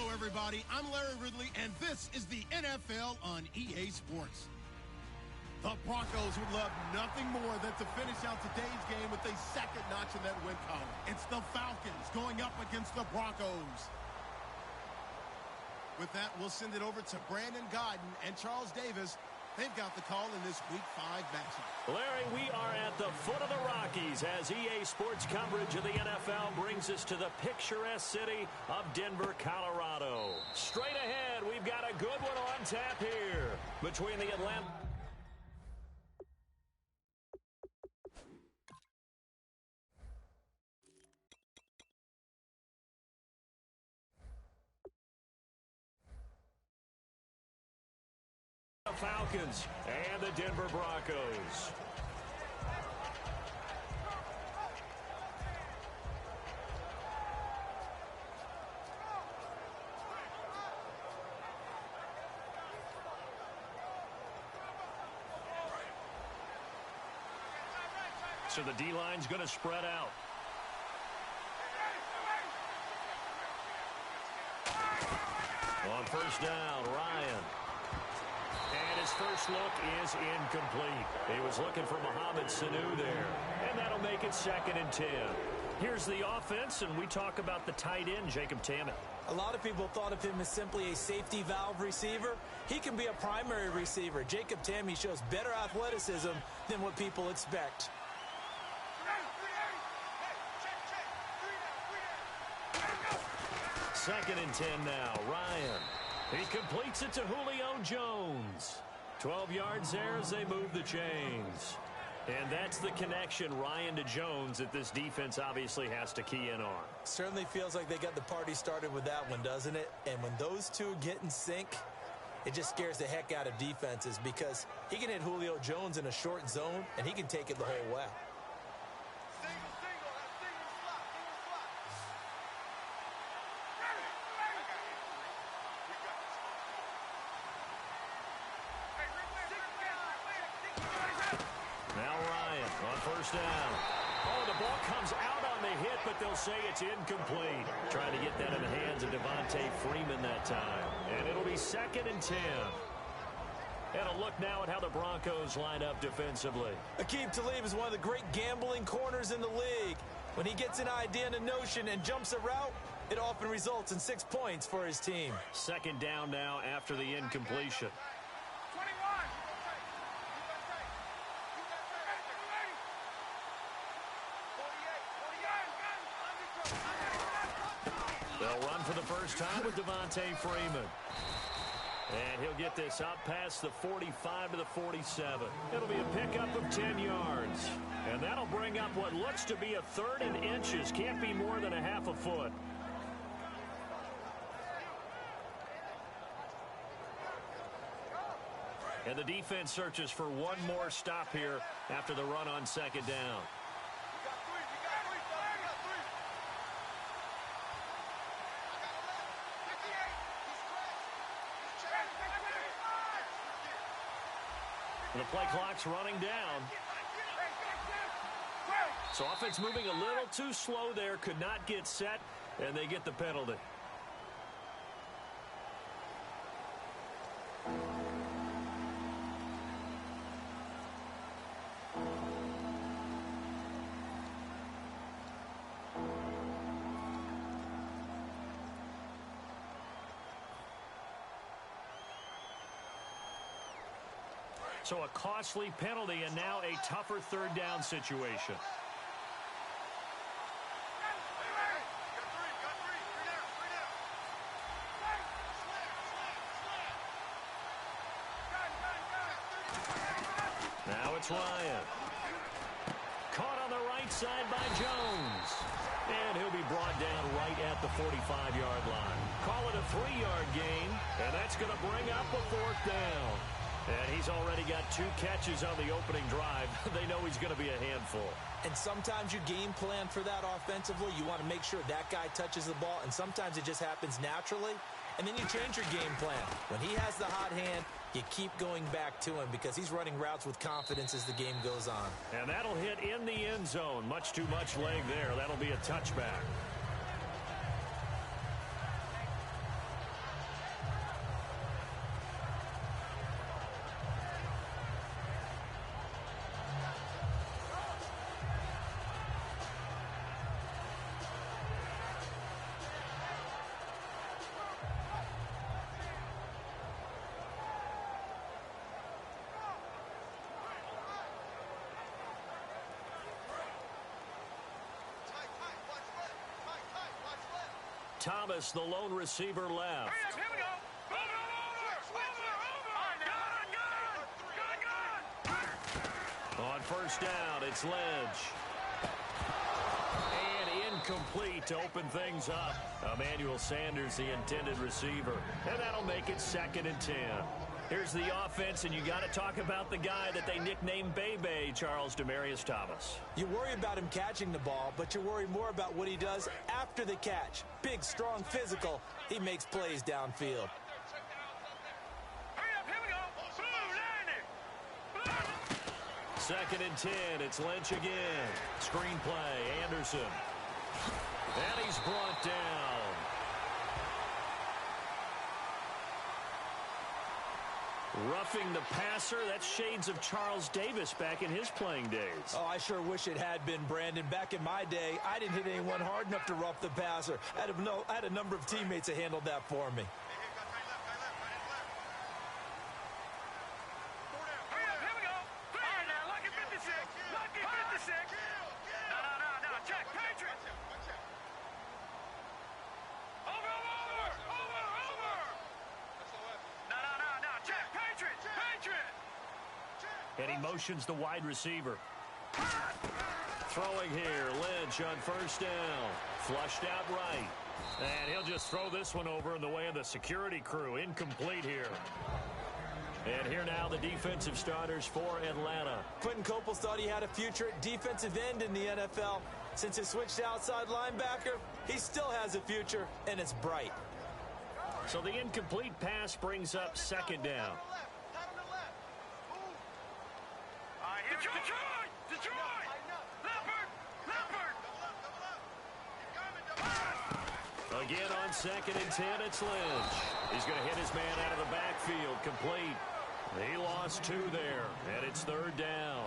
Hello, everybody. I'm Larry Ridley, and this is the NFL on EA Sports. The Broncos would love nothing more than to finish out today's game with a second notch in that win column. It's the Falcons going up against the Broncos. With that, we'll send it over to Brandon Godden and Charles Davis. They've got the call in this Week 5 matchup. Larry, we are at the foot of the Rockies as EA Sports coverage of the NFL brings us to the picturesque city of Denver, Colorado. Straight ahead, we've got a good one on tap here between the Atlanta... Falcons and the Denver Broncos. So the D-line's going to spread out. On first down, Ryan. And his first look is incomplete. He was looking for Mohamed Sanu there. And that'll make it 2nd and 10. Here's the offense, and we talk about the tight end, Jacob Tammett. A lot of people thought of him as simply a safety valve receiver. He can be a primary receiver. Jacob Tammett shows better athleticism than what people expect. Second and 10 now, Ryan. He completes it to Julio Jones. 12 yards there as they move the chains. And that's the connection, Ryan to Jones, that this defense obviously has to key in on. Certainly feels like they got the party started with that one, doesn't it? And when those two get in sync, it just scares the heck out of defenses because he can hit Julio Jones in a short zone, and he can take it the whole way. Down. Oh, the ball comes out on the hit, but they'll say it's incomplete. Trying to get that in the hands of Devontae Freeman that time. And it'll be 2nd and 10. And a look now at how the Broncos line up defensively. Aqib Talib is one of the great gambling corners in the league. When he gets an idea and a notion and jumps a route, it often results in 6 points for his team. 2nd down now after the incompletion. They'll run for the first time with Devontae Freeman. And he'll get this up past the 45 to the 47. It'll be a pickup of 10 yards. And that'll bring up what looks to be a 3rd and inches. Can't be more than a half a foot. And the defense searches for one more stop here after the run on 2nd down. The play clock's running down. So offense moving a little too slow there. Could not get set, and they get the penalty. So a costly penalty and now a tougher 3rd down situation. Now it's Ryan. Caught on the right side by Jones. And he'll be brought down right at the 45-yard line. Call it a 3-yard gain, and that's going to bring up a 4th down. And he's already got 2 catches on the opening drive. They know he's going to be a handful. And sometimes you game plan for that offensively. You want to make sure that guy touches the ball, and sometimes it just happens naturally. And then you change your game plan. When he has the hot hand, you keep going back to him because he's running routes with confidence as the game goes on. And that'll hit in the end zone. Much too much leg there. That'll be a touchback. Thomas, the lone receiver, left. Here we go. On first down, it's Lynch. And incomplete to open things up. Emmanuel Sanders, the intended receiver. And that'll make it 2nd and 10. Here's the offense, and you got to talk about the guy that they nicknamed Bebe, Charles Demaryius Thomas. You worry about him catching the ball, but you worry more about what he does after the catch. Big, strong, physical. He makes plays downfield. Second and 10, it's Lynch again. Screenplay, Anderson. And he's brought down. Roughing the passer, that's shades of Charles Davis back in his playing days. Oh, I sure wish it had been, Brandon. Back in my day, I didn't hit anyone hard enough to rough the passer. I had a number of teammates that handled that for me. And he motions the wide receiver. Throwing here, Lynch on first down. Flushed out right. And he'll just throw this one over in the way of the security crew. Incomplete here. And here now the defensive starters for Atlanta. Quentin Coples thought he had a future at defensive end in the NFL. Since he switched to outside linebacker, he still has a future, and it's bright. So the incomplete pass brings up 2nd down. Again on 2nd and 10, it's Lynch. He's going to hit his man out of the backfield, complete. He lost 2 there, and it's 3rd down.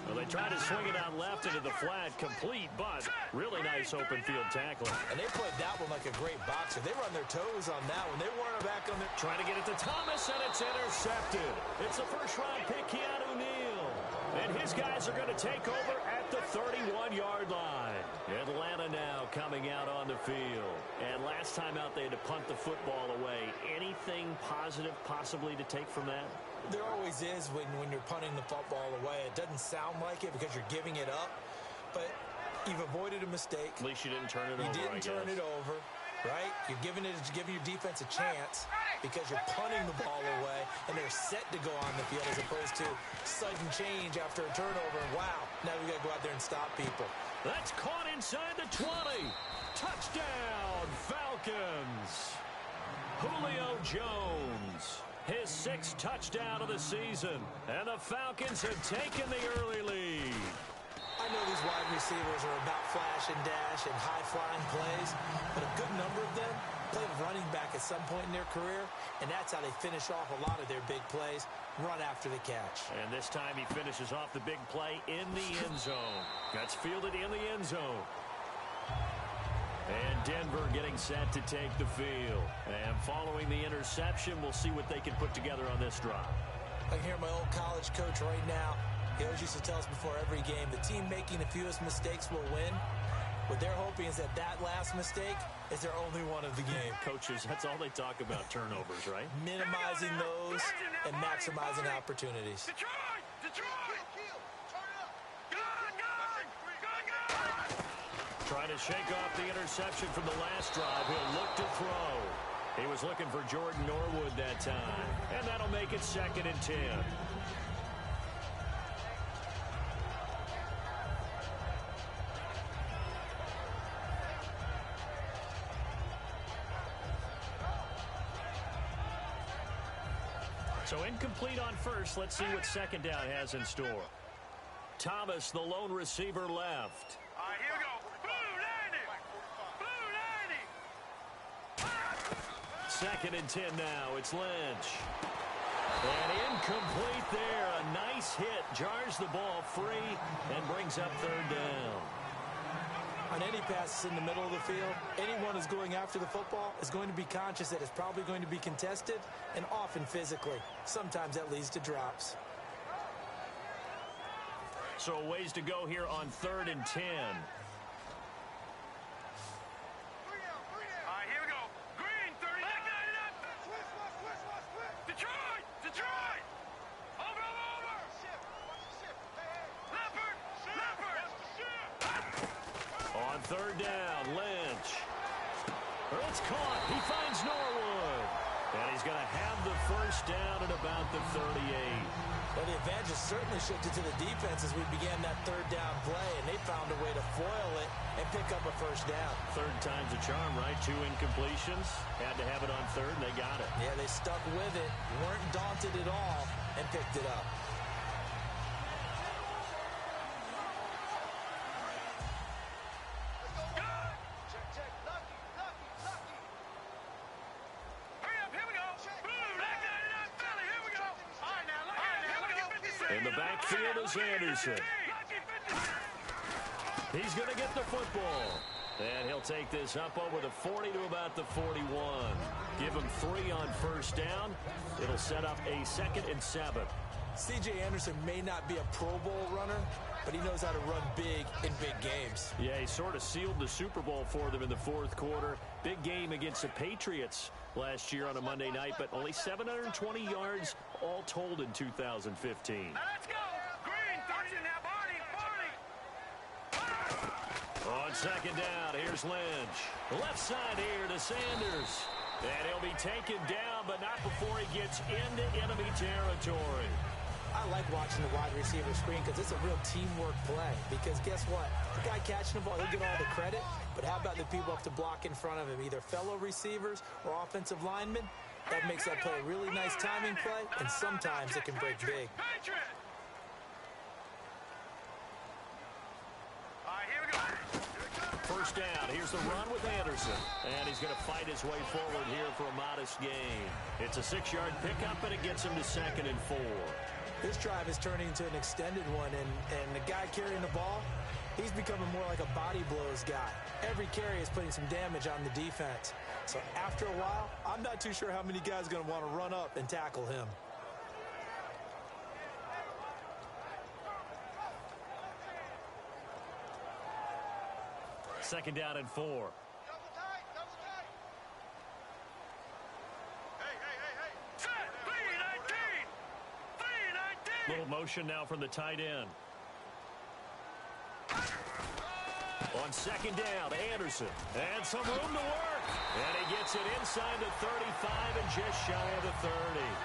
Well, they tried to swing it out left into the flat, complete, but really nice open field tackling. And they played that one like a great boxer. They run their toes on that one. They weren't back on their... Trying to get it to Thomas, and it's intercepted. It's a first-round pick, Keanu Neal. And his guys are going to take over at the 31-yard line. Atlanta now coming out on the field. And last time out, they had to punt the football away. Anything positive possibly to take from that? There always is when you're punting the football away. It doesn't sound like it because you're giving it up, but you've avoided a mistake. At least you didn't turn it over, You didn't turn it over, right? You're giving your defense a chance because you're punting the ball away, and they're set to go on the field as opposed to sudden change after a turnover. And wow, now we got to go out there and stop people. That's caught inside the 20. Touchdown, Falcons. Julio Jones. His 6th touchdown of the season. And the Falcons have taken the early lead. I know these wide receivers are about flash and dash and high-flying plays, but a good number of them played running back at some point in their career, and that's how they finish off a lot of their big plays, run after the catch. And this time he finishes off the big play in the end zone. That's fielded in the end zone. And Denver getting set to take the field. And following the interception, we'll see what they can put together on this drive. I can hear my old college coach right now. He always used to tell us before every game, the team making the fewest mistakes will win. What they're hoping is that last mistake is their only one of the game. Coaches, that's all they talk about, turnovers, right? Minimizing those and maximizing opportunities. Trying to shake off the interception from the last drive. He'll look to throw. He was looking for Jordan Norwood that time. And that'll make it 2nd and 10. So incomplete on first. Let's see what 2nd down has in store. Thomas, the lone receiver, left. All right, here we go. Blue 90. 2nd and 10 now. It's Lynch. And incomplete there. A nice hit. Jars the ball free and brings up 3rd down. On any passes in the middle of the field, anyone who's going after the football is going to be conscious that it's probably going to be contested and often physically. Sometimes that leads to drops. So a ways to go here on 3rd and 10. All right, Detroit! Over! Leopard! On third down, Lynch. It's caught. He finds Norwood. And he's going to have the first down at about the 38. Well, the advantage has certainly shifted to the defense as we began that third down play, and they found a way to foil it and pick up a first down. Third time's a charm, right? 2 incompletions. Had to have it on third, and they got it. Yeah, they stuck with it, weren't daunted at all, and picked it up. In the backfield is Anderson. He's going to get the football. And he'll take this up over the 40 to about the 41. Give him 3 on first down. It'll set up a 2nd and 7. C.J. Anderson may not be a Pro Bowl runner, but he knows how to run big in big games. Yeah, he sort of sealed the Super Bowl for them in the 4th quarter. Big game against the Patriots last year on a Monday night, but only 720 yards all told in 2015. Now let's go. Green, touching that body. On second down, here's Lynch. Left side here to Sanders. And he'll be taken down, but not before he gets into enemy territory. I like watching the wide receiver screen because it's a real teamwork play. Because guess what? The guy catching the ball, he'll get all the credit. But how about the people up to block in front of him, either fellow receivers or offensive linemen? That makes that play a really nice timing play, and sometimes it can break big. First down. Here's the run with Anderson. And he's going to fight his way forward here for a modest gain. It's a 6-yard pickup, and it gets him to 2nd and 4. This drive is turning into an extended one, and the guy carrying the ball, he's becoming more like a body blows guy. Every carry is putting some damage on the defense. So after a while, I'm not too sure how many guys are going to want to run up and tackle him. Second down and 4. Little motion now from the tight end. On second down, Anderson. And some room to work. And he gets it inside the 35 and just shy of the 30.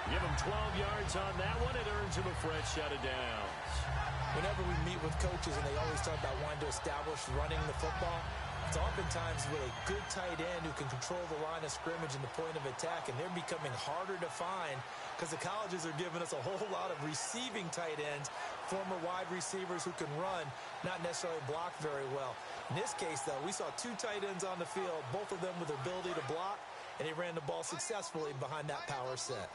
Give him 12 yards on that one. It earns him a fresh set of downs. Whenever we meet with coaches and they always talk about wanting to establish running the football, it's oftentimes with a good tight end who can control the line of scrimmage and the point of attack, and they're becoming harder to find because the colleges are giving us a whole lot of receiving tight ends, former wide receivers who can run, not necessarily block very well. In this case, though, we saw 2 tight ends on the field, both of them with the ability to block, and they ran the ball successfully behind that power set.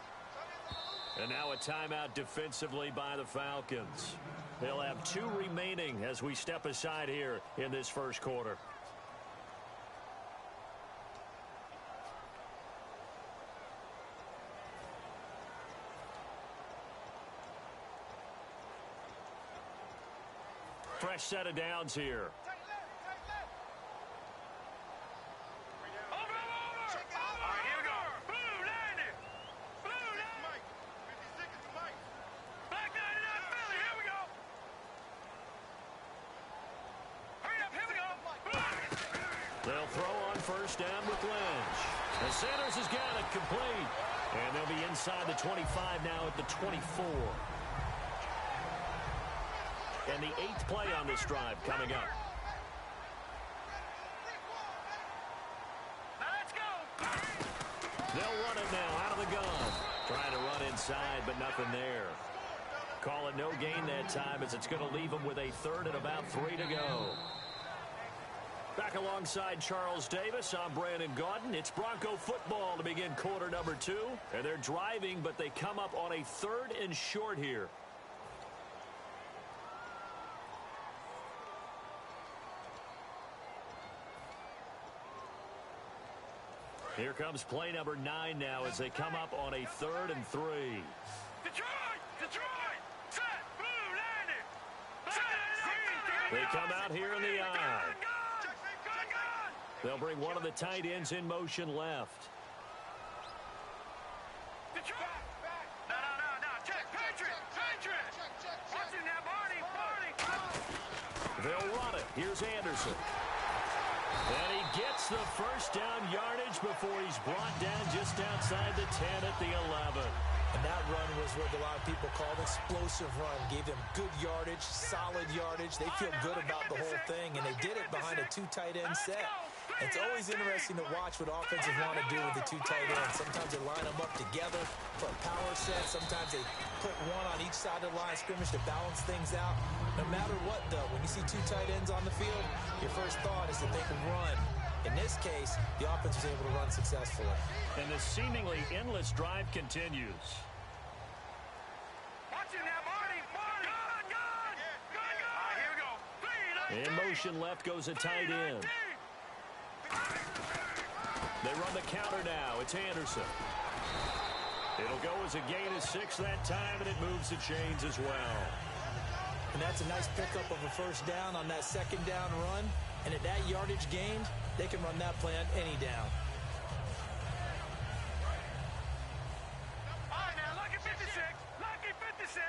And now a timeout defensively by the Falcons. They'll have 2 remaining as we step aside here in this first quarter. Fresh set of downs here. They'll throw on first down with Lynch. And Sanders has got it complete. And they'll be inside the 25 now at the 24. And the 8th play on this drive coming up. Let's go. They'll run it now out of the gun. Trying to run inside, but nothing there. Call it no gain that time as it's going to leave them with a 3rd and about 3 to go. Back alongside Charles Davis, I'm Brandon Gaudin. It's Bronco football to begin quarter number 2. And they're driving, but they come up on a 3rd and short here. Here comes play number 9 now as they come up on a 3rd and 3. Detroit! Set! Blue landing! They come out here in the eye. They'll bring one of the tight ends in motion left. Detroit! No. They'll run it. Here's Anderson. And he gets the first down yardage before he's brought down just outside the 10 at the 11. And that run was what a lot of people call an explosive run. Gave them good yardage, solid yardage. They feel good about the whole thing, and they did it behind a two tight end set. It's always interesting to watch what offenses want to do with the two tight ends. Sometimes they line them up together for a power set. Sometimes they put one on each side of the line of scrimmage to balance things out. No matter what, though, when you see two tight ends on the field, your first thought is that they can run. In this case, the offense was able to run successfully. And the seemingly endless drive continues. Watch it now, Marty. Good. All right, here we go. In motion left goes a tight end. They run the counter now. It's Anderson. It'll go as a gain of 6 that time, and it moves the chains as well. And that's a nice pickup of a first down on that second down run. And at that yardage gained, they can run that play on any down. All right, now, lucky 56. Lucky 56.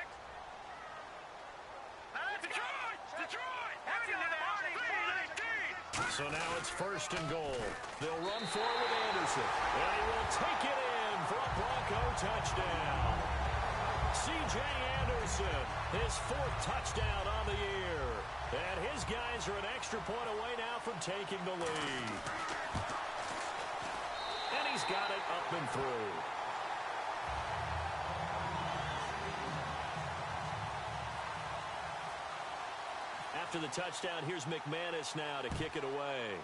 Detroit. Watch it now, Marty. 3-19. So now it's first and goal. They'll run for it with Anderson. And he will take it in for a Bronco touchdown. C.J. Anderson, his 4th touchdown on the year. And his guys are an extra point away now from taking the lead. And he's got it up and through. After the touchdown, here's McManus now to kick it away.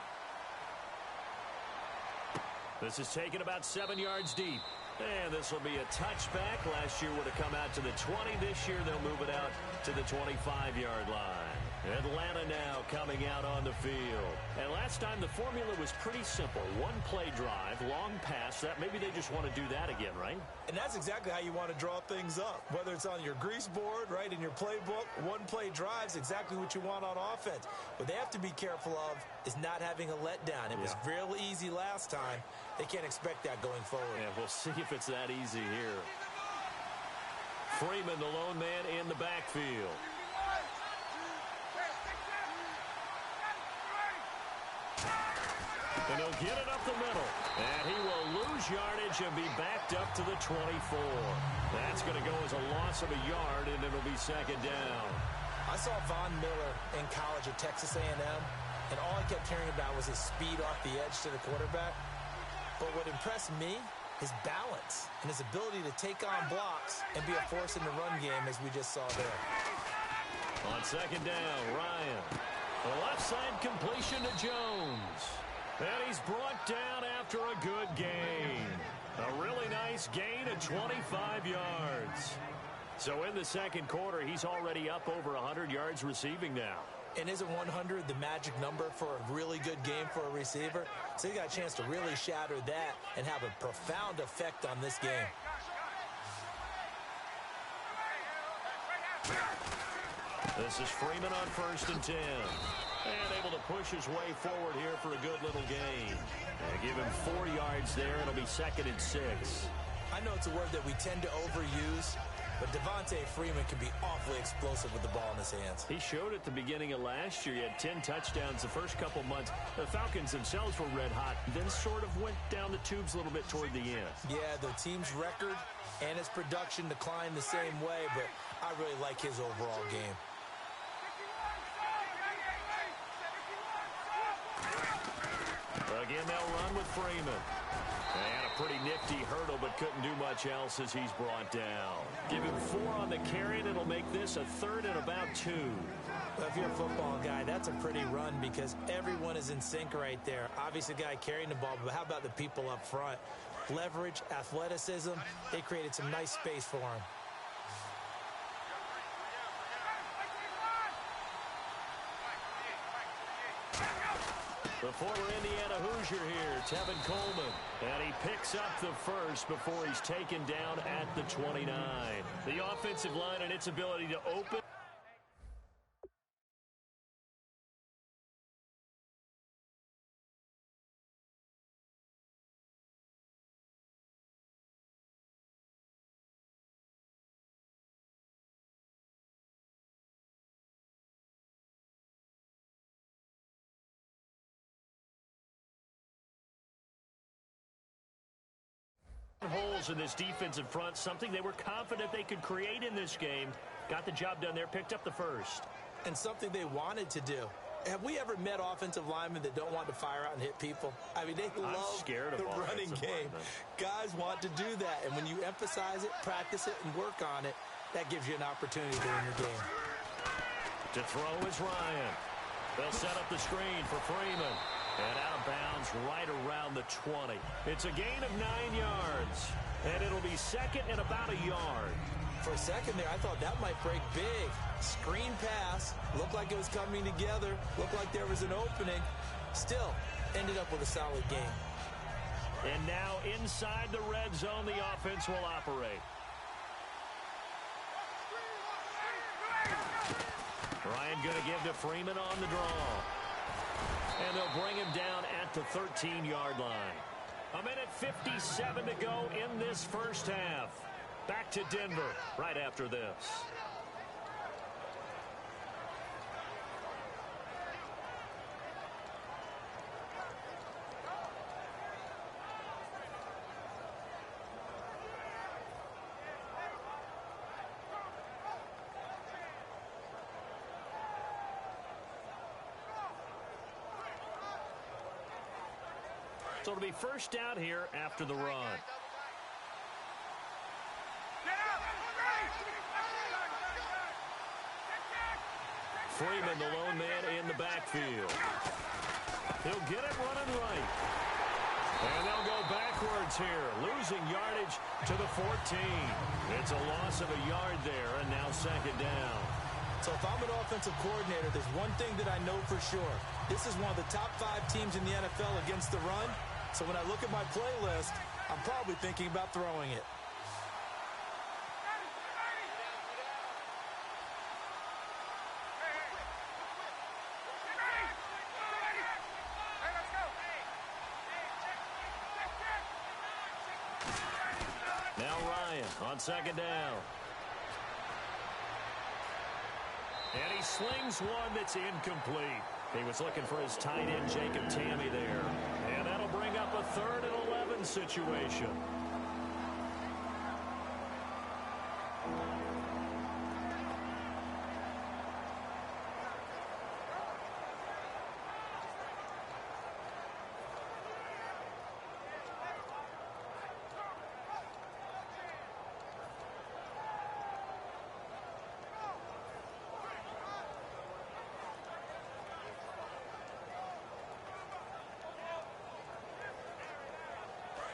This is taken about 7 yards deep. And this will be a touchback. Last year would have come out to the 20. This year they'll move it out to the 25-yard line. Atlanta now coming out on the field. And last time the formula was pretty simple. One play drive, long pass. That maybe they just want to do that again, right? And that's exactly how you want to draw things up. Whether it's on your grease board, right, in your playbook, one play drive is exactly what you want on offense. What they have to be careful of is not having a letdown. It was real easy last time. They can't expect that going forward. Yeah, we'll see if it's that easy here. Freeman, the lone man in the backfield. And he'll get it up the middle. And he will lose yardage and be backed up to the 24. That's going to go as a loss of a yard, and it'll be second down. I saw Von Miller in college at Texas A&M, and all I kept hearing about was his speed off the edge to the quarterback. But what impressed me, his balance and his ability to take on blocks and be a force in the run game, as we just saw there. On second down, Ryan. The left side completion to Jones. And he's brought down after a good gain. A really nice gain of 25 yards. So in the second quarter, he's already up over 100 yards receiving now. And isn't 100 the magic number for a really good game for a receiver? So he got a chance to really shatter that and have a profound effect on this game. This is Freeman on 1st and 10. And able to push his way forward here for a good little gain. And give him 4 yards there. It'll be 2nd and 6. I know it's a word that we tend to overuse, but Devontae Freeman can be awfully explosive with the ball in his hands. He showed at the beginning of last year. He had 10 touchdowns the first couple months. The Falcons themselves were red hot, then sort of went down the tubes a little bit toward the end. Yeah, the team's record and his production declined the same way, but I really like his overall game. Again, they'll run with Freeman. And a pretty nifty hurdle, but couldn't do much else as he's brought down. Give him 4 on the carry, and it'll make this a 3rd and about 2. Well, if you're a football guy, that's a pretty run because everyone is in sync right there. Obviously, the guy carrying the ball, but how about the people up front? Leverage, athleticism, they created some nice space for him. The former Indiana Hoosier here, Tevin Coleman. And he picks up the first before he's taken down at the 29. The offensive line and its ability to open Holes in this defensive front, something they were confident they could create in this game. Got the job done there, picked up the first. And something they wanted to do. Have we ever met offensive linemen that don't want to fire out and hit people? I mean, they love the running game. Guys want to do that, and when you emphasize it, practice it, and work on it, that gives you an opportunity to win your game. To throw is Ryan. They'll set up the screen for Freeman. And out of bounds right around the 20. It's a gain of 9 yards. And it'll be second and about a yard. For a second there, I thought that might break big. Screen pass. Looked like it was coming together. Looked like there was an opening. Still, ended up with a solid game. And now inside the red zone, the offense will operate. Ryan going to give to Freeman on the draw. And they'll bring him down at the 13-yard line. 1:57 to go in this first half. Back to Denver right after this. So it'll be first down here after the run. Freeman, the lone man in the backfield. He'll get it running right. And they'll go backwards here, losing yardage to the 14. It's a loss of a yard there, and now second down. So if I'm an offensive coordinator, there's one thing that I know for sure. This is one of the top 5 teams in the NFL against the run. So when I look at my playlist, I'm probably thinking about throwing it. Now Ryan on second down. And he slings one that's incomplete. He was looking for his tight end, Jacob Tamme, there. And that'll bring up a 3rd and 11 situation.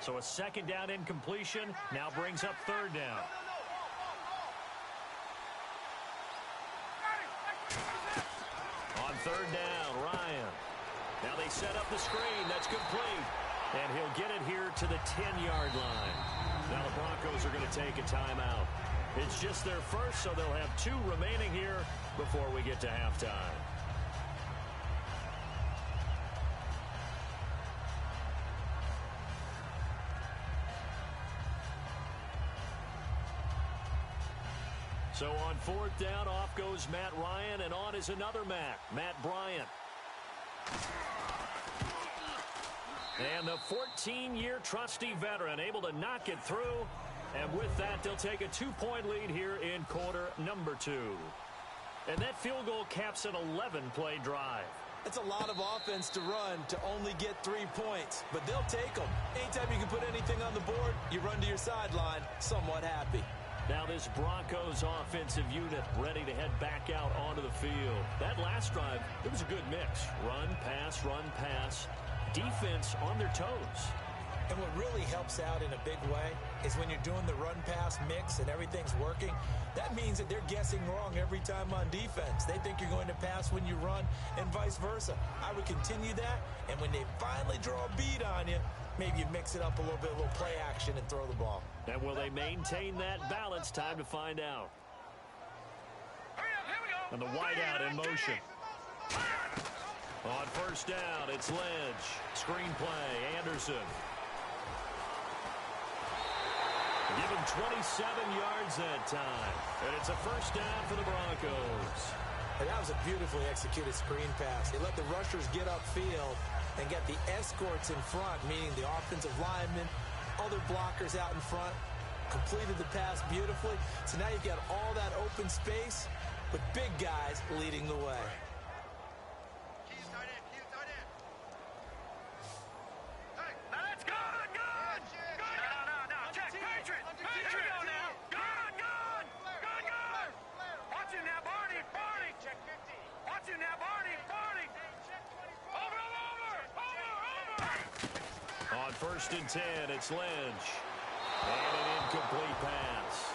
So a second down incompletion now brings up 3rd down. On 3rd down, Ryan. Now they set up the screen. That's complete. And he'll get it here to the 10-yard line. Now the Broncos are going to take a timeout. It's just their first, so they'll have 2 remaining here before we get to halftime. So on 4th down, off goes Matt Ryan, and on is another Matt Bryant. And the 14-year trusty veteran able to knock it through. And with that, they'll take a 2-point lead here in quarter number 2. And that field goal caps an 11-play drive. It's a lot of offense to run to only get 3 points, but they'll take them. Anytime you can put anything on the board, you run to your sideline somewhat happy. Now this Broncos offensive unit ready to head back out onto the field. That last drive, it was a good mix. Run, pass, defense on their toes. And what really helps out in a big way is when you're doing the run-pass mix and everything's working, that means that they're guessing wrong every time on defense. They think you're going to pass when you run and vice versa. I would continue that, and when they finally draw a bead on you, maybe you mix it up a little bit, a little play action, and throw the ball. And will they maintain that balance? Time to find out. And the wideout in motion. On 1st down, it's Ledge. Screen play, Anderson. Give him 27 yards that time. And it's a 1st down for the Broncos. And that was a beautifully executed screen pass. They let the rushers get upfield and get the escorts in front, meaning the offensive linemen other blockers out in front, completed the pass beautifully. So now you've got all that open space with big guys leading the way. On 1st and 10, it's Lynch. And an incomplete pass.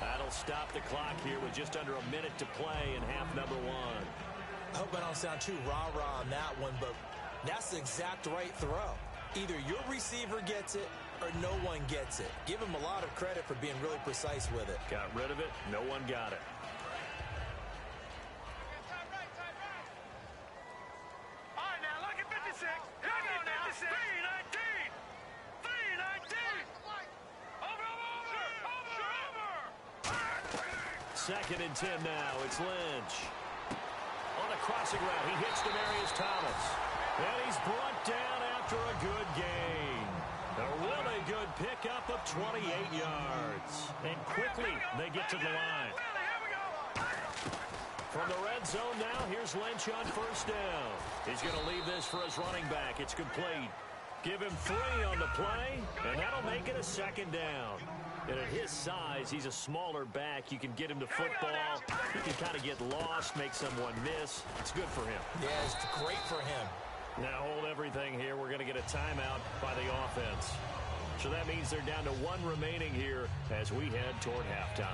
That'll stop the clock here with just under a minute to play in half number 1. I hope I don't sound too rah-rah on that one, but that's the exact right throw. Either your receiver gets it or no one gets it. Give him a lot of credit for being really precise with it. Got rid of it. No one got it. Second and 10 now. It's Lynch. On a crossing route, he hits Demaryius Thomas. And he's brought down after a good gain. A really good pickup of 28 yards. And quickly, they get to the line. From the red zone now, here's Lynch on 1st down. He's going to leave this for his running back. It's complete. Give him 3 on the play, and that'll make it a 2nd down. And at his size, he's a smaller back. You can get him to football. He can kind of get lost, make someone miss. It's good for him. Yeah, it's great for him. Now hold everything here. We're going to get a timeout by the offense. So that means they're down to 1 remaining here as we head toward halftime.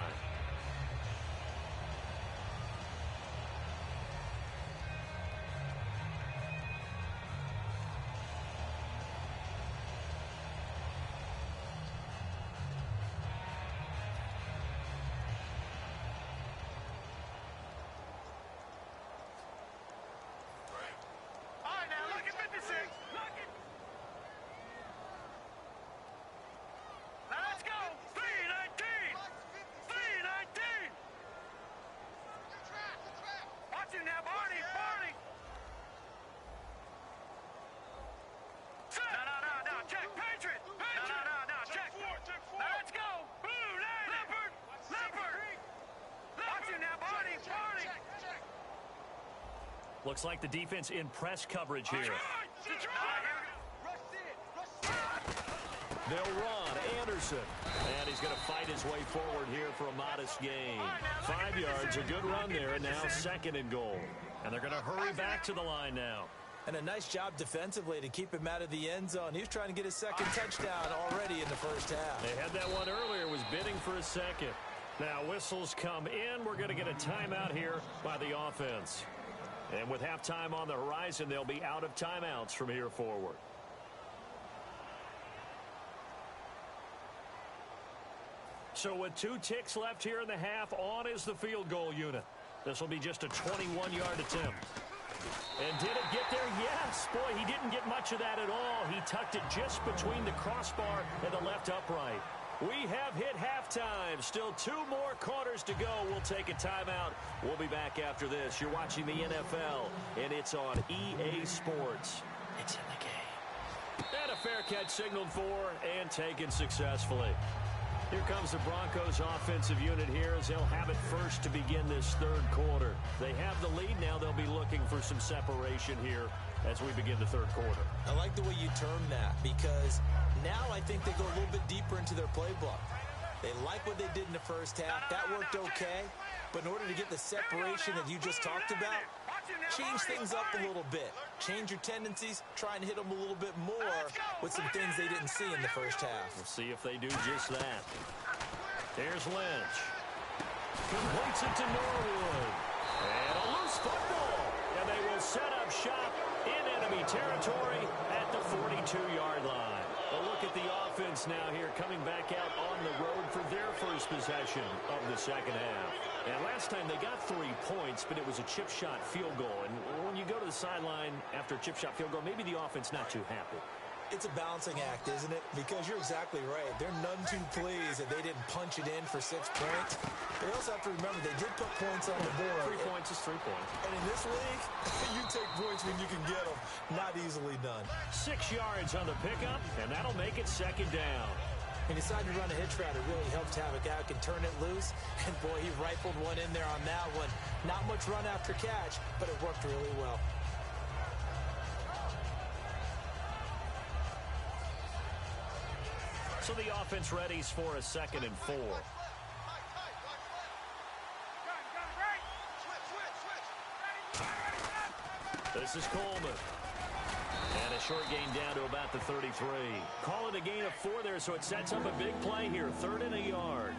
Looks like the defense in press coverage here. They'll run. Anderson. And he's going to fight his way forward here for a modest gain. 5 yards, a good run there, and now 2nd and goal. And they're going to hurry back to the line now. And a nice job defensively to keep him out of the end zone. He was trying to get his 2nd touchdown already in the 1st half. They had that one earlier, was bidding for a 2nd. Now whistles come in. We're going to get a timeout here by the offense. And with halftime on the horizon, they'll be out of timeouts from here forward. So with 2 ticks left here in the half, on is the field goal unit. This will be just a 21-yard attempt. And did it get there? Yes. Boy, he didn't get much of that at all. He tucked it just between the crossbar and the left upright. We have hit halftime. Still 2 more quarters to go. We'll take a timeout. We'll be back after this. You're watching the NFL, and it's on EA Sports. It's in the game. And a fair catch signaled for and taken successfully. Here comes the Broncos offensive unit here as they'll have it first to begin this 3rd quarter. They have the lead now. They'll be looking for some separation here as we begin the 3rd quarter. I like the way you term that because now I think they go a little bit deeper into their playbook. They like what they did in the 1st half. That worked okay. But in order to get the separation that you just talked about, change things up a little bit. Change your tendencies. Try and hit them a little bit more with some things they didn't see in the 1st half. We'll see if they do just that. Here's Lynch. Completes it to Norwood. And a loose football. And they will set up shop in enemy territory at the 42-yard line. A look at the offense now here coming back out on the road for their first possession of the 2nd half. And last time they got 3 points, but it was a chip shot field goal. And when you go to the sideline after a chip shot field goal, maybe the offense not too happy. It's a balancing act, isn't it? Because you're exactly right. They're none too pleased that they didn't punch it in for 6 points. They also have to remember they did put points on the board. 3 points is 3 points. And in this league, you take points when you can get them. Not easily done. 6 yards on the pickup, and that'll make it second down. He decided to run a hitch route. It really helped Havoc out, can turn it loose. And, boy, he rifled one in there on that one. Not much run after catch, but it worked really well. So the offense readies for a 2nd and 4. This is Coleman. And a short gain down to about the 33. Call it a gain of 4 there, so it sets up a big play here. 3rd and a yard.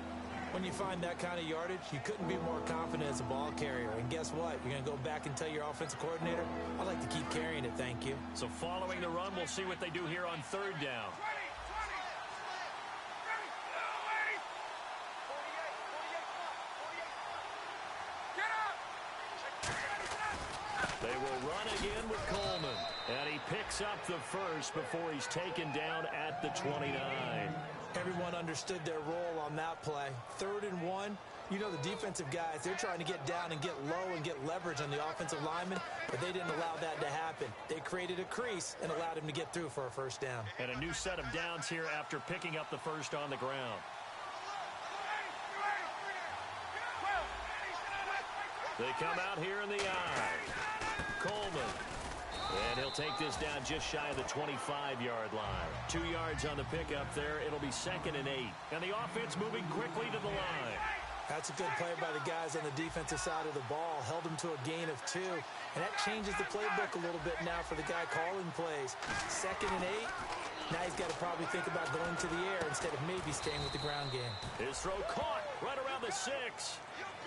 When you find that kind of yardage, you couldn't be more confident as a ball carrier. And guess what? You're going to go back and tell your offensive coordinator, I'd like to keep carrying it, thank you. So following the run, we'll see what they do here on 3rd down. They will run again with Coleman. And he picks up the first before he's taken down at the 29. Everyone understood their role on that play. 3rd and 1. You know the defensive guys, they're trying to get down and get low and get leverage on the offensive lineman, but they didn't allow that to happen. They created a crease and allowed him to get through for a 1st down. And a new set of downs here after picking up the first on the ground. They come out here in the eye. Coleman. And he'll take this down just shy of the 25-yard line. 2 yards on the pickup there. It'll be 2nd and 8. And the offense moving quickly to the line. That's a good play by the guys on the defensive side of the ball. Held him to a gain of 2. And that changes the playbook a little bit now for the guy calling plays. 2nd and 8. Now he's got to probably think about going to the air instead of maybe staying with the ground game. His throw caught right around the 6.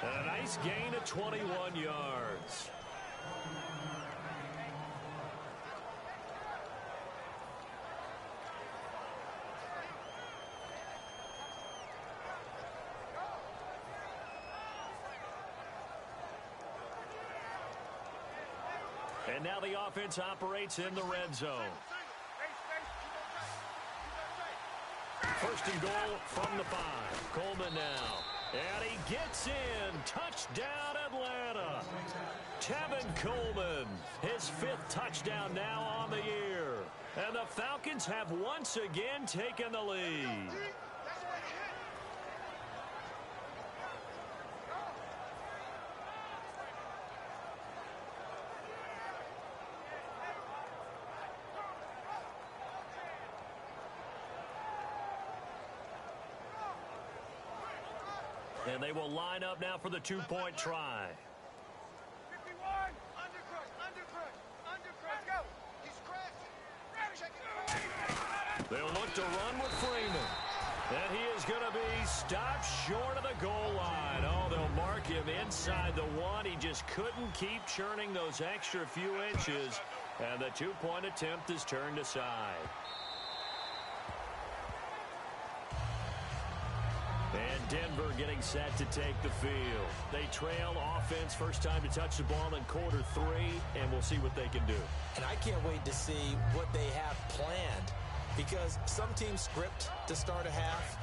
And a nice gain of 21 yards. And now the offense operates in the red zone. 1st and goal from the 5. Coleman now. And he gets in. Touchdown, Atlanta. Tevin Coleman, his 5th touchdown now on the year. And the Falcons have once again taken the lead. And they will line up now for the 2-point try. 51. Undercrush. Go. He's crashing. They'll look to run with Freeman. And he is going to be stopped short of the goal line. Oh, they'll mark him inside the 1. He just couldn't keep churning those extra few inches. And the 2-point attempt is turned aside. And Denver getting set to take the field. They trail offense, first time to touch the ball in quarter 3, and we'll see what they can do. And I can't wait to see what they have planned, because some teams script to start a half.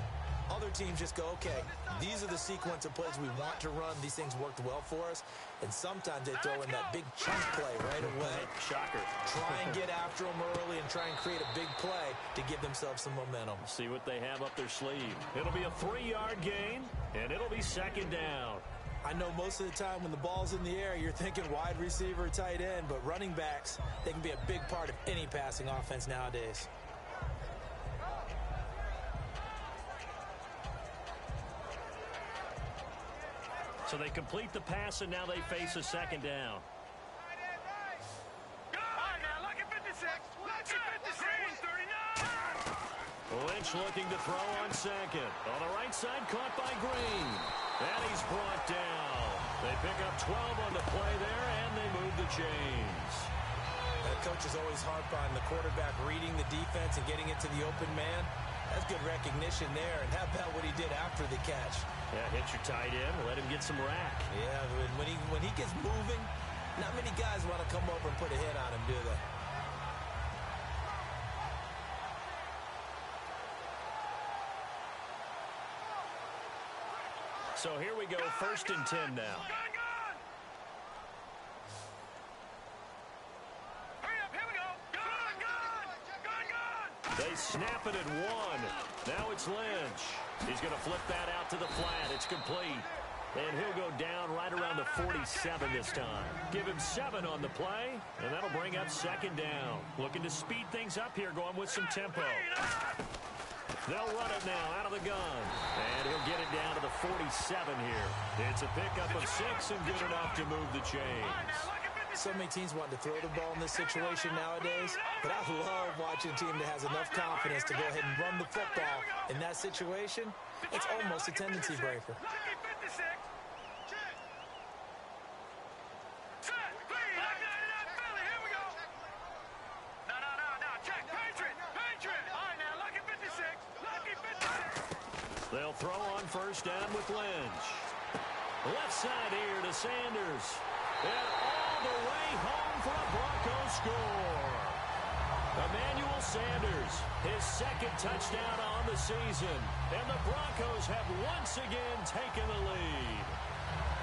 Other teams just go, okay, these are the sequence of plays we want to run. These things worked well for us. And sometimes they throw in that big chunk play right away. Shocker. Try and get after them early and try and create a big play to give themselves some momentum. See what they have up their sleeve. It'll be a 3-yard gain, and it'll be 2nd down. I know most of the time when the ball's in the air, you're thinking wide receiver, tight end, but running backs, they can be a big part of any passing offense nowadays. So they complete the pass, and now they face a 2nd down. Lynch looking to throw on 2nd. On the right side, caught by Green. And he's brought down. They pick up 12 on the play there, and they move the chains. Coaches always harp on the quarterback reading the defense and getting it to the open man. That's good recognition there. And how about what he did after the catch? Yeah, hit your tight end, let him get some rack. Yeah, when he gets moving, not many guys want to come over and put a hit on him, do they? So here we go, 1st and 10 now. They snap it at 1. Now it's Lynch. He's going to flip that out to the flat. It's complete. And he'll go down right around the 47 this time. Give him 7 on the play, and that'll bring up 2nd down. Looking to speed things up here, going with some tempo. They'll run it now out of the gun. And he'll get it down to the 47 here. It's a pickup of 6 and good enough to move the chains. So many teams want to throw the ball in this situation nowadays, but I love watching a team that has enough confidence to go ahead and run the football. In that situation, it's almost a tendency breaker. They'll throw on 1st down with Lynch. Left side here to Sanders. And all the way home for a Broncos score. Emmanuel Sanders, his 2nd touchdown on the season. And the Broncos have once again taken the lead.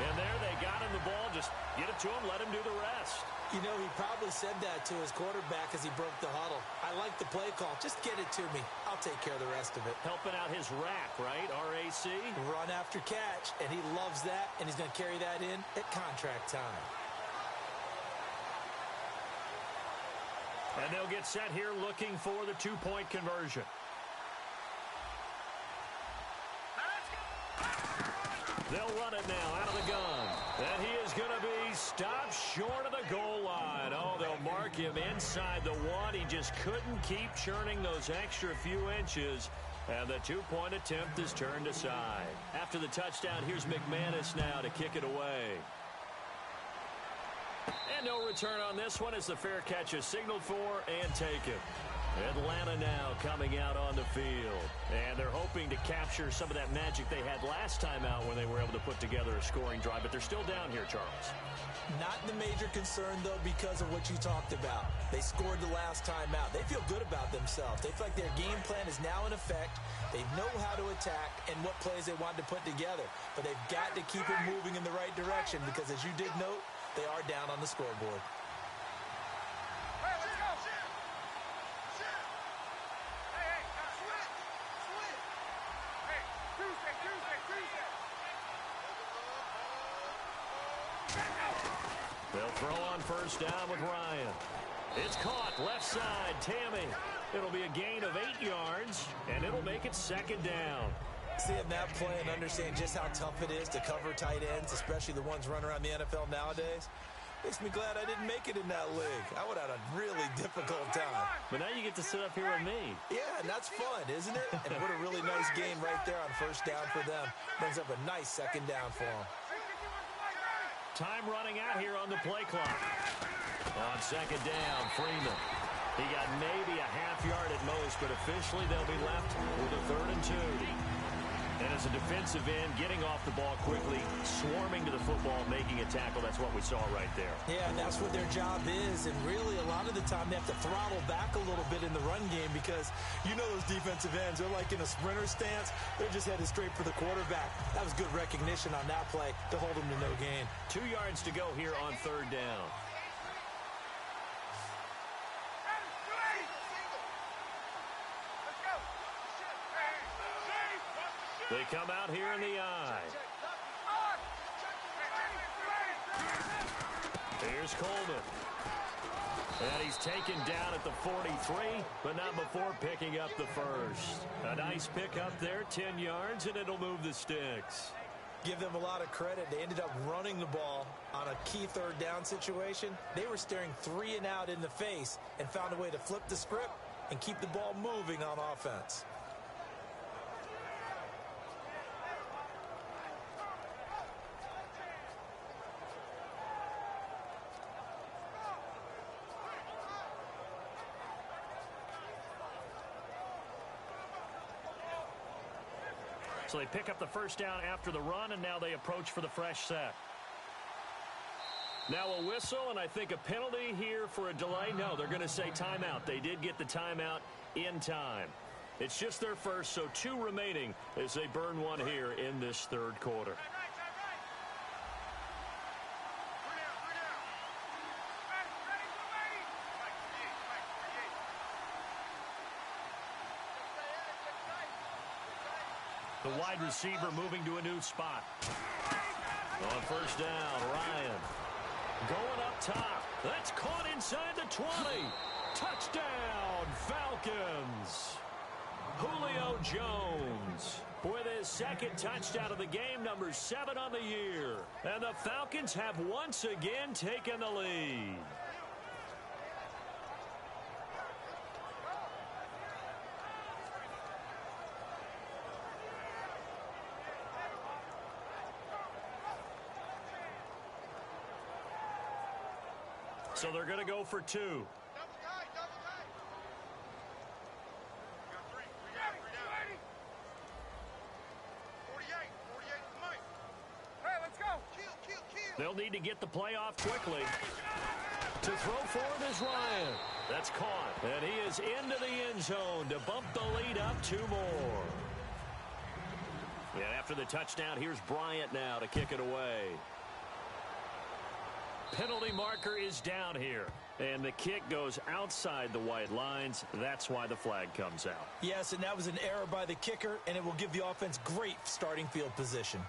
And there they got him the ball. Just get it to him, let him do the rest. You know, he probably said that to his quarterback as he broke the huddle. I like the play call. Just get it to me. I'll take care of the rest of it. Helping out his rack, right? R-A-C? Run after catch, and he loves that, and he's going to carry that in at contract time. And they'll get set here looking for the 2-point conversion. They'll run it now out of the gun. And he is going to be stopped short of the goal line. Oh, they'll mark him inside the 1. He just couldn't keep churning those extra few inches. And the 2-point attempt is turned aside. After the touchdown, here's McManus now to kick it away. And no return on this one as the fair catch is signaled for and taken. Atlanta now coming out on the field. And they're hoping to capture some of that magic they had last time out when they were able to put together a scoring drive. But they're still down here, Charles. Not the major concern, though, because of what you talked about. They scored the last time out. They feel good about themselves. They feel like their game plan is now in effect. They know how to attack and what plays they want to put together. But they've got to keep it moving in the right direction because, as you did note, they are down on the scoreboard. They'll throw on 1st down with Ryan. It's caught left side. Tammy. It'll be a gain of 8 yards, and it'll make it 2nd down. Seeing that play and understand just how tough it is to cover tight ends, especially the ones running around the NFL nowadays, makes me glad I didn't make it in that league. I would have had a really difficult time. But now you get to sit up here with me. Yeah, and that's fun, isn't it? And what a really nice game right there on 1st down for them. Brings up a nice 2nd down for them. Time running out here on the play clock. On 2nd down, Freeman. He got maybe a half yard at most, but officially they'll be left with a 3rd and 2. And as a defensive end, getting off the ball quickly, swarming to the football, making a tackle, that's what we saw right there. Yeah, and that's what their job is. And really, a lot of the time, they have to throttle back a little bit in the run game because you know those defensive ends, they're like in a sprinter stance. They're just headed straight for the quarterback. That was good recognition on that play to hold them to no gain. 2 yards to go here on 3rd down. They come out here in the eye. Here's Coleman. And he's taken down at the 43, but not before picking up the 1st. A nice pickup there, 10 yards, and it'll move the sticks. Give them a lot of credit. They ended up running the ball on a key 3rd down situation. They were staring 3 and out in the face and found a way to flip the script and keep the ball moving on offense. So they pick up the 1st down after the run, and now they approach for the fresh set. Now a whistle, and I think a penalty here for a delay. No, they're going to say timeout. They did get the timeout in time. It's just their first, so 2 remaining as they burn one here in this third quarter. The wide receiver moving to a new spot. On first down, Ryan. Going up top. That's caught inside the 20. Touchdown, Falcons. Julio Jones with his second touchdown of the game, number 7 on the year. And the Falcons have once again taken the lead. So they're going to go for 2. Double tight, double tight. Got 3. 3 down, 3 down. 48, 48, Mike. Hey, let's go. Kill. They'll need to get the play off quickly. To throw forward is Ryan. That's caught. And he is into the end zone to bump the lead up 2 more. And after the touchdown, here's Bryant now to kick it away. Penalty marker is down here. And the kick goes outside the white lines. That's why the flag comes out. Yes, and that was an error by the kicker, and it will give the offense great starting field position.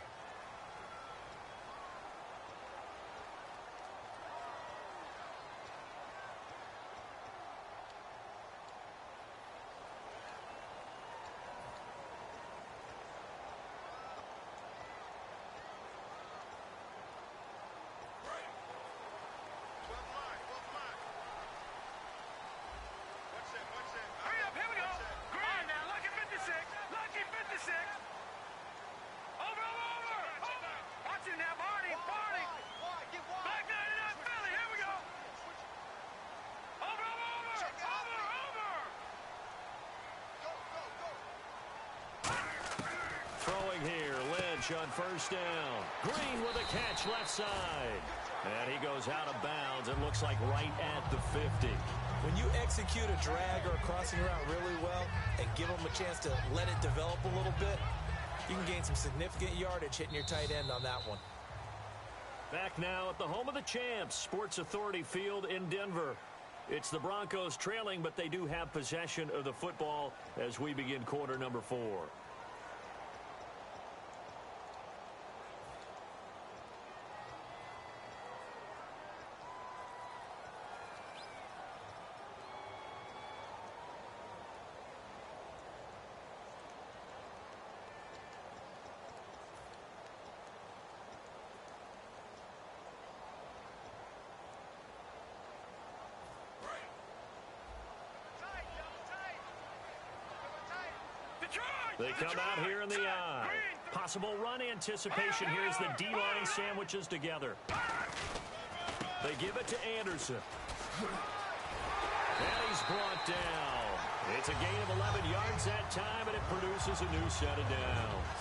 On first down. Green with a catch left side. And he goes out of bounds. It looks like right at the 50. When you execute a drag or a crossing route really well and give them a chance to let it develop a little bit, you can gain some significant yardage hitting your tight end on that one. Back now at the home of the champs, Sports Authority Field in Denver. It's the Broncos trailing, but they do have possession of the football as we begin quarter number 4. They come out here in the eye. Possible run anticipation here as the D-line sandwiches together. They give it to Anderson. And he's brought down. It's a gain of 11 yards that time, and it produces a new set of downs.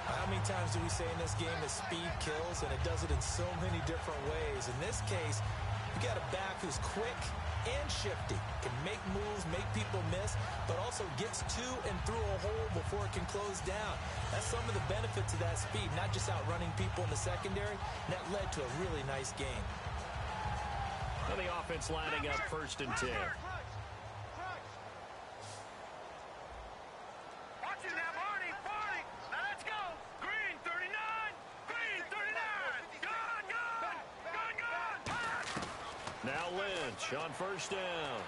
How many times do we say in this game that speed kills, and it does it in so many different ways? In this case, you got a back who's quick and shifty, can make moves, make people miss, but also gets to and through a hole before it can close down. That's some of the benefits of that speed, not just outrunning people in the secondary. And that led to a really nice game. And the offense lining up 1st and 10. Now Lynch on first down.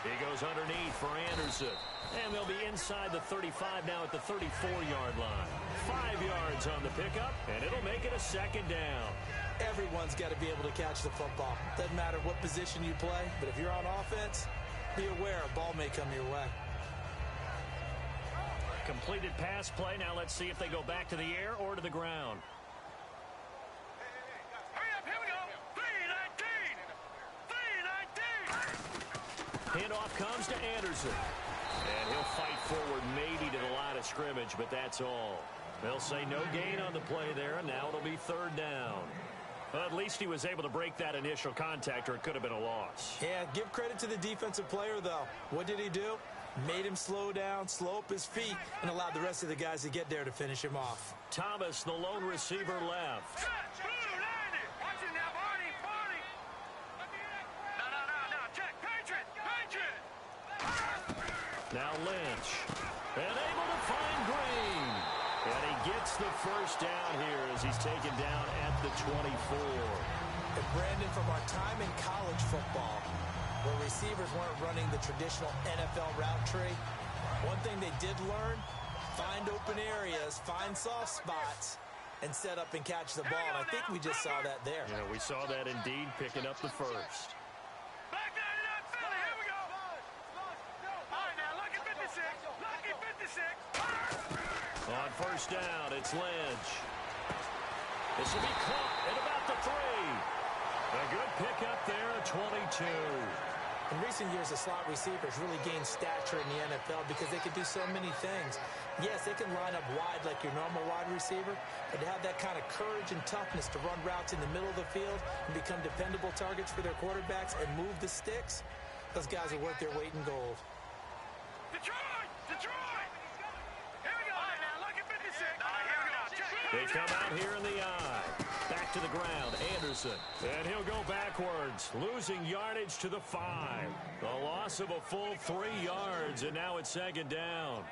He goes underneath for Anderson. And they'll be inside the 35 now at the 34-yard line. 5 yards on the pickup, and it'll make it a 2nd down. Everyone's got to be able to catch the football. Doesn't matter what position you play, but if you're on offense, be aware a ball may come your way. Completed pass play. Now let's see if they go back to the air or to the ground. Handoff comes to Anderson. And he'll fight forward maybe to the line of scrimmage, but that's all. They'll say no gain on the play there, and now it'll be 3rd down. Well, at least he was able to break that initial contact, or it could have been a loss. Yeah, give credit to the defensive player, though. What did he do? Made him slow down, slow up his feet, and allowed the rest of the guys to get there to finish him off. Thomas, the lone receiver, left. Watch it now, Barney, Barney. No, check, Patriot. Now Lynch. And able to find Green. And he gets the first down here as he's taken down at the 24. And Brandon, from our time in college football, where receivers weren't running the traditional NFL route tree, one thing they did learn, find open areas, find soft spots, and set up and catch the ball. And I think we just saw that there. Yeah, we saw that indeed, picking up the first. Back down to that Philly. Here we go. All right, now, lucky 56. Lucky 56. On first down, it's Lynch. This will be caught at about the 3. A good pickup there at 22. In recent years, the slot receivers really gained stature in the NFL because they can do so many things. Yes, they can line up wide like your normal wide receiver, but to have that kind of courage and toughness to run routes in the middle of the field and become dependable targets for their quarterbacks and move the sticks, those guys are worth their weight in gold. Detroit! Here we go. All right, now, lucky 56. Here we go. They come out here in the eye. Back to the ground, Anderson. And he'll go backwards, losing yardage to the 5. A loss of a full 3 yards, and now it's second down.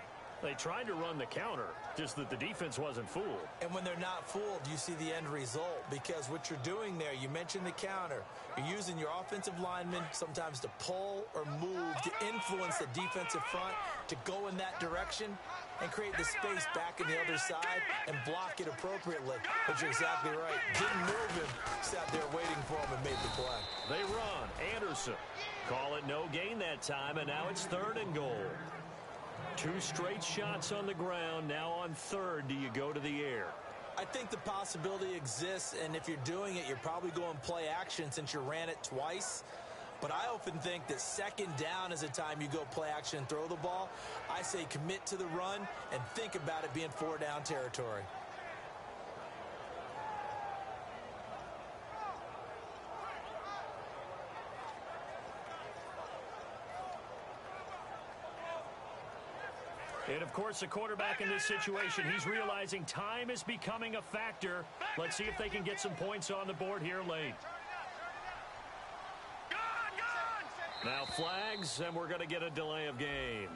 They tried to run the counter, just that the defense wasn't fooled. And when they're not fooled, you see the end result, because what you're doing there, you mentioned the counter. You're using your offensive linemen sometimes to pull or move to influence the defensive front to go in that direction and create the space back in the other side and block it appropriately. But you're exactly right. Didn't move him, sat there waiting for him and made the play. They run. Anderson. Call it no gain that time, and now it's 3rd and goal. 2 straight shots on the ground. Now on 3rd, do you go to the air? I think the possibility exists, and if you're doing it, you're probably going play action since you ran it twice. But I often think that 2nd down is a time you go play action and throw the ball. I say commit to the run and think about it being 4-down territory. And, of course, the quarterback in this situation, he's realizing time is becoming a factor. Let's see if they can get some points on the board here late. Now flags, and we're going to get a delay of game.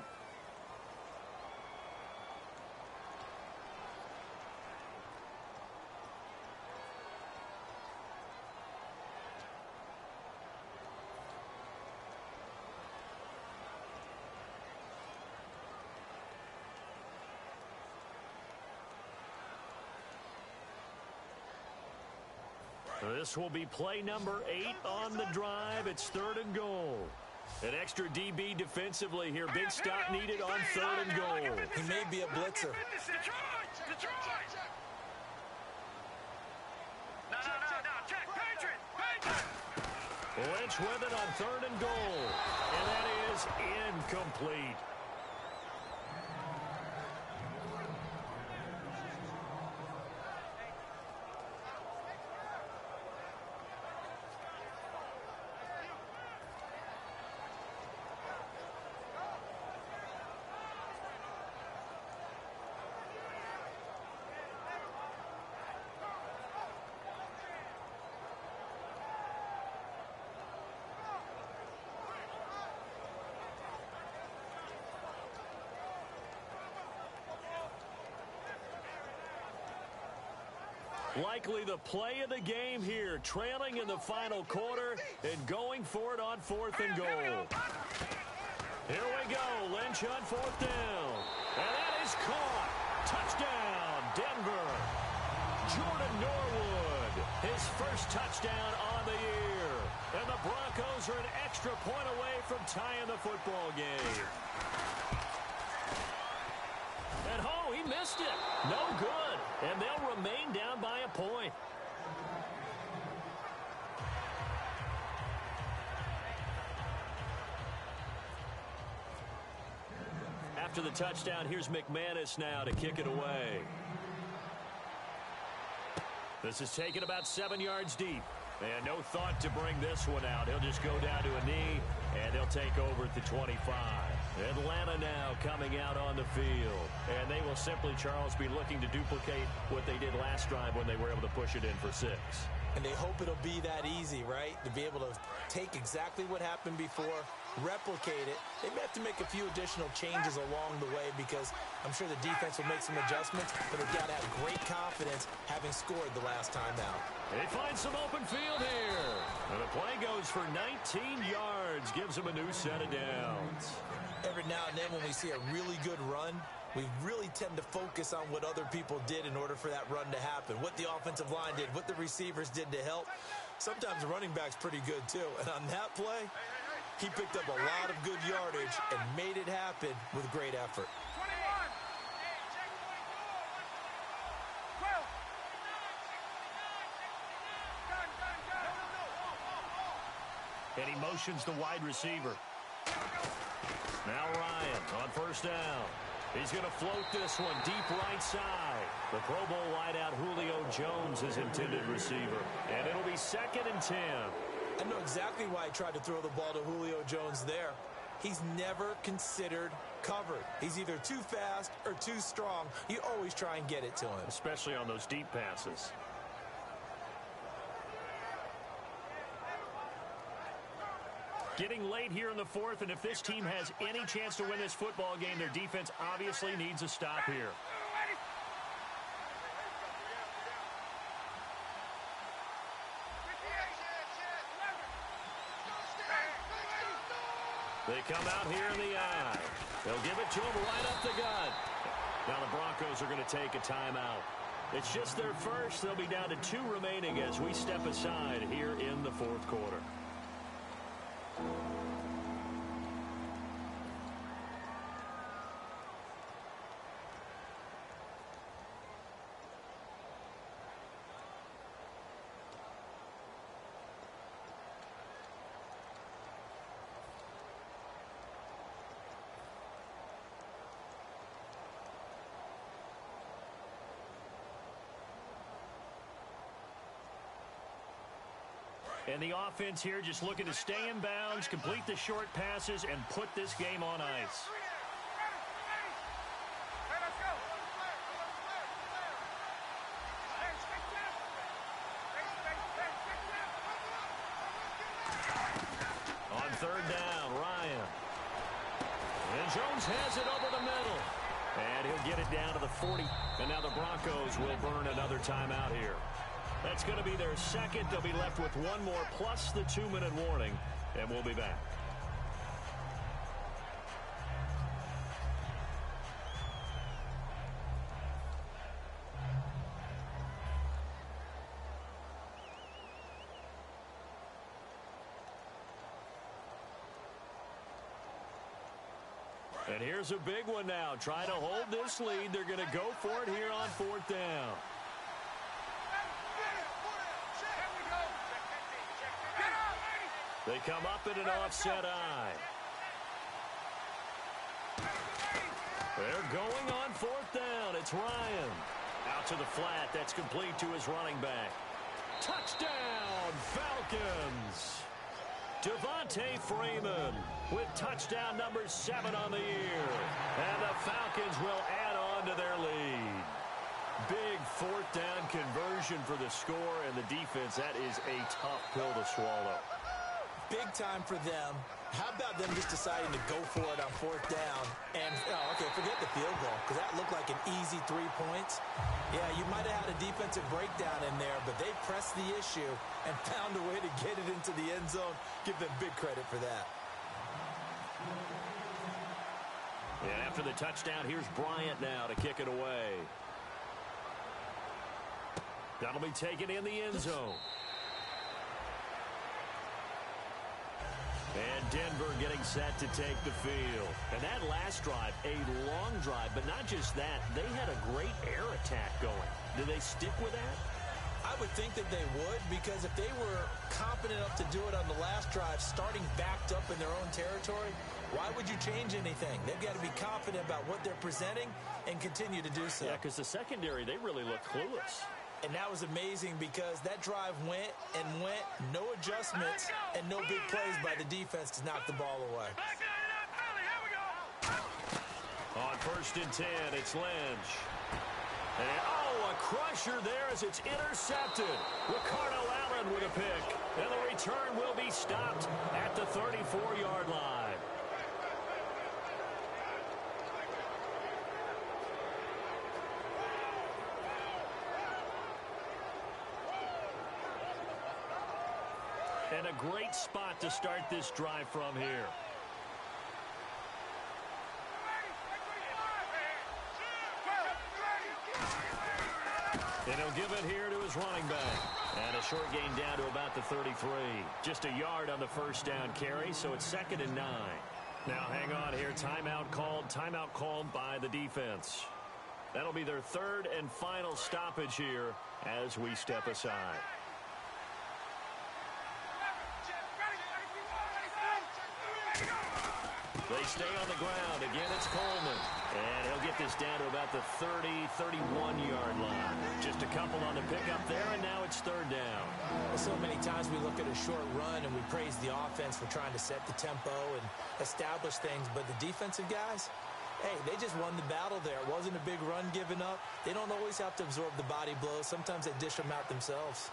This will be play number 8 on the drive. It's 3rd and goal. An extra DB defensively here. Big stop needed on 3rd and goal. He may be a blitzer. Detroit! No, check, Patriot! Lynch with it on 3rd and goal. And that is incomplete. Likely the play of the game here, trailing in the final quarter and going for it on 4th and goal. Here we go, Lynch on 4th down. And that is caught. Touchdown, Denver. Jordan Norwood, his first touchdown on the year. And the Broncos are an extra point away from tying the football game. And he missed it. No good. And they'll remain down by a point. After the touchdown, here's McManus now to kick it away. This is taken about 7 yards deep. And no thought to bring this one out. He'll just go down to a knee, and they'll take over at the 25. Atlanta now coming out on the field. And they will simply, Charles, be looking to duplicate what they did last drive when they were able to push it in for 6. And they hope it'll be that easy, right? To be able to take exactly what happened before, replicate it. They may have to make a few additional changes along the way because I'm sure the defense will make some adjustments, but they've got to have great confidence having scored the last time out. They find some open field here. And the play goes for 19 yards, gives them a new set of downs. Every now and then when we see a really good run, we really tend to focus on what other people did in order for that run to happen, what the offensive line did, what the receivers did to help. Sometimes the running back's pretty good, too. And on that play, he picked up a lot of good yardage and made it happen with great effort. 21. 12. And he motions the wide receiver. Now Ryan on first down. He's going to float this one deep right side. The Pro Bowl wideout Julio Jones is intended receiver. And it'll be 2nd and 10. I know exactly why I tried to throw the ball to Julio Jones there. He's never considered covered. He's either too fast or too strong. You always try and get it to him. Especially on those deep passes. Getting late here in the 4th, and if this team has any chance to win this football game, their defense obviously needs a stop here. They come out here in the eye. They'll give it to him right up the gut. Now the Broncos are going to take a timeout. It's just their first. They'll be down to 2 remaining as we step aside here in the 4th quarter. And the offense here just looking to stay in bounds, complete the short passes, and put this game on ice. On 3rd down, Ryan. And Jones has it over the middle. And he'll get it down to the 40. And now the Broncos will burn another timeout here. That's going to be their 2nd. They'll be left with 1 more plus the 2-minute warning, and we'll be back. And here's a big one now. Try to hold this lead. They're going to go for it here on 4th down. They come up in an offset eye. They're going on 4th down. It's Ryan. Out to the flat. That's complete to his running back. Touchdown, Falcons. Devontae Freeman with touchdown number 7 on the year. And the Falcons will add on to their lead. Big 4th down conversion for the score, and the defense, that is a tough pill to swallow. Big time for them. How about them just deciding to go for it on 4th down? And, okay, forget the field goal, because that looked like an easy 3 points. Yeah, you might have had a defensive breakdown in there, but they pressed the issue and found a way to get it into the end zone. Give them big credit for that. And after the touchdown, here's Bryant now to kick it away. That'll be taken in the end zone. And Denver getting set to take the field. And that last drive, a long drive, but not just that. They had a great air attack going. Do they stick with that? I would think that they would, because if they were confident enough to do it on the last drive, starting backed up in their own territory, why would you change anything? They've got to be confident about what they're presenting and continue to do so. Yeah, because the secondary, they really look clueless. And that was amazing because that drive went and went, no adjustments, and no big plays by the defense to knock the ball away. On 1st and 10, it's Lynch. And, a crusher there as it's intercepted. Ricardo Allen with a pick. And the return will be stopped at the 34-yard line. And a great spot to start this drive from here. And he'll give it here to his running back. And a short gain down to about the 33. Just a yard on the first down carry, so it's 2nd and 9. Now hang on here. Timeout called by the defense. That'll be their 3rd and final stoppage here as we step aside. They stay on the ground. Again, it's Coleman. And he'll get this down to about the 30, 31-yard line. Just a couple on the pickup there, and now it's 3rd down. Well, so many times we look at a short run and we praise the offense for trying to set the tempo and establish things. But the defensive guys, hey, they just won the battle there. It wasn't a big run given up. They don't always have to absorb the body blows. Sometimes they dish them out themselves.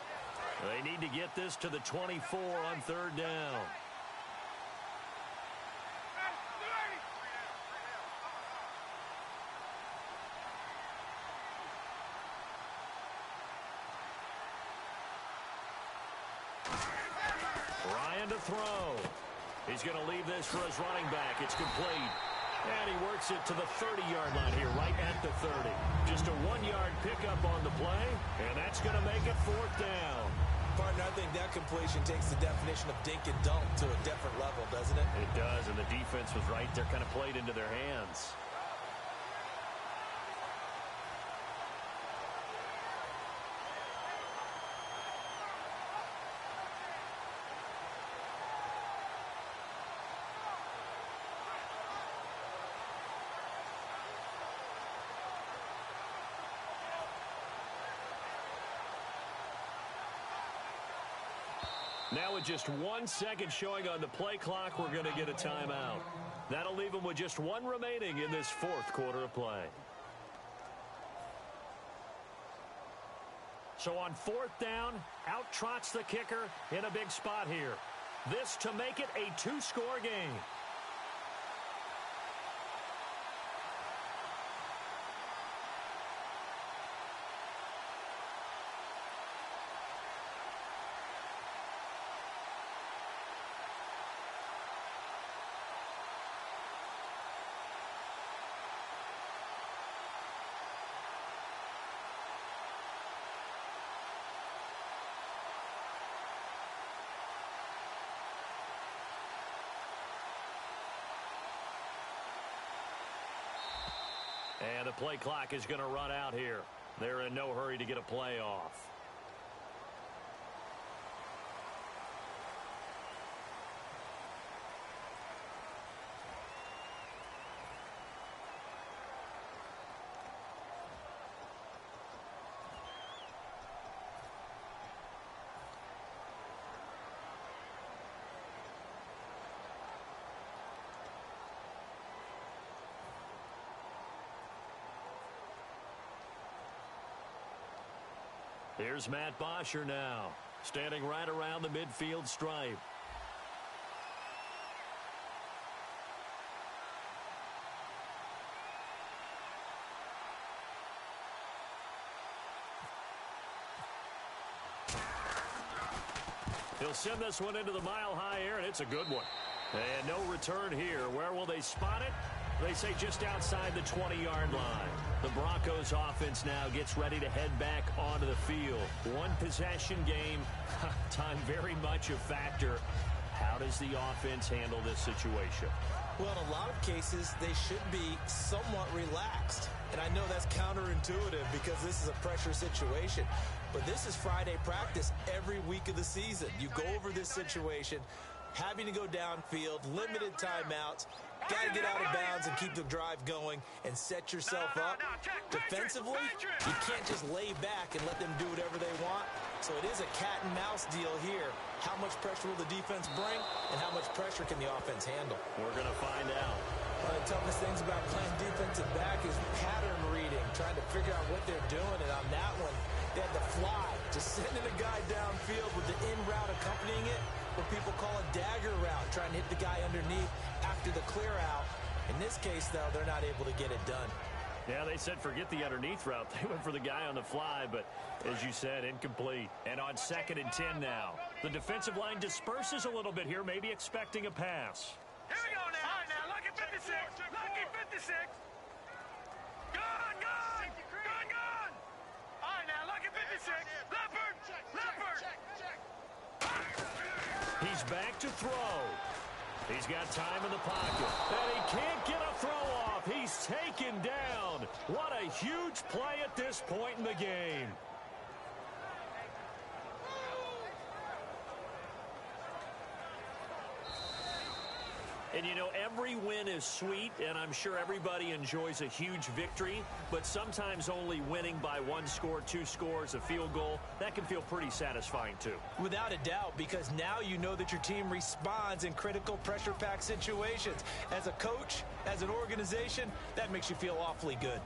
They need to get this to the 24 on 3rd down. Ryan to throw. He's going to leave this for his running back. It's complete. And he works it to the 30-yard line here, right at the 30. Just a 1-yard pickup on the play, and that's going to make it 4th down. Partner, I think that completion takes the definition of dink and dunk to a different level, doesn't it? It does, and the defense was right there, kind of played into their hands. Now with just 1 second showing on the play clock, we're going to get a timeout. That'll leave them with just 1 remaining in this 4th quarter of play. So on 4th down, out trots the kicker in a big spot here. This to make it a 2-score game. And the play clock is going to run out here. They're in no hurry to get a play off. Here's Matt Bosher now, standing right around the midfield stripe. He'll send this one into the mile-high air, and it's a good one. And no return here. Where will they spot it? They say just outside the 20-yard line. The Broncos offense now gets ready to head back onto the field. One possession game. Time very much a factor. How does the offense handle this situation? Well, in a lot of cases, they should be somewhat relaxed. And I know that's counterintuitive because this is a pressure situation. But this is Friday practice every week of the season. You go over this situation. having to go downfield, limited timeouts, got to get out of bounds and keep the drive going and set yourself up. Defensively, you can't just lay back and let them do whatever they want. So it is a cat and mouse deal here. How much pressure will the defense bring, and how much pressure can the offense handle? We're going to find out. One of the toughest things about playing defensive back is pattern reading, trying to figure out what they're doing. And on that one, they had the fly, just sending a guy downfield with the in route accompanying it, what people call a dagger route, trying to hit the guy underneath after the clear out. In this case, though, they're not able to get it done. Yeah, they said forget the underneath route. They went for the guy on the fly, but as you said, incomplete. And on 2nd and 10 now. The defensive line disperses a little bit here, maybe expecting a pass. Here we go now. All right, now, lucky 56. Lucky 56. Gone, gone. Gone, gone. All right, now, lucky 56. Leopard. Leopard. He's back to throw. He's got time in the pocket. And he can't get a throw off. He's taken down. What a huge play at this point in the game. And, you know, every win is sweet, and I'm sure everybody enjoys a huge victory, but sometimes only winning by 1 score, 2 scores, a field goal, that can feel pretty satisfying too. Without a doubt, because now you know that your team responds in critical pressure-packed situations. As a coach, as an organization, that makes you feel awfully good.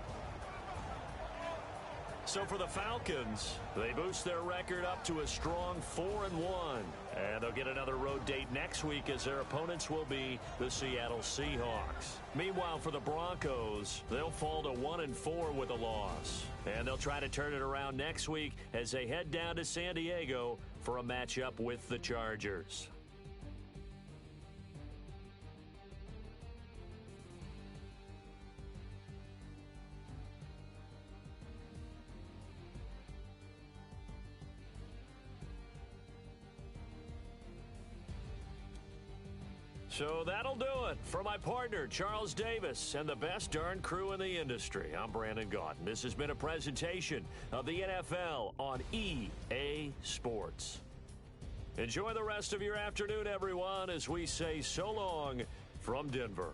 So for the Falcons, they boost their record up to a strong 4-1. And they'll get another road date next week as their opponents will be the Seattle Seahawks. Meanwhile, for the Broncos, they'll fall to 1-4 with a loss. And they'll try to turn it around next week as they head down to San Diego for a matchup with the Chargers. So that'll do it for my partner, Charles Davis, and the best darn crew in the industry. I'm Brandon Gaudin. This has been a presentation of the NFL on EA Sports. Enjoy the rest of your afternoon, everyone, as we say so long from Denver.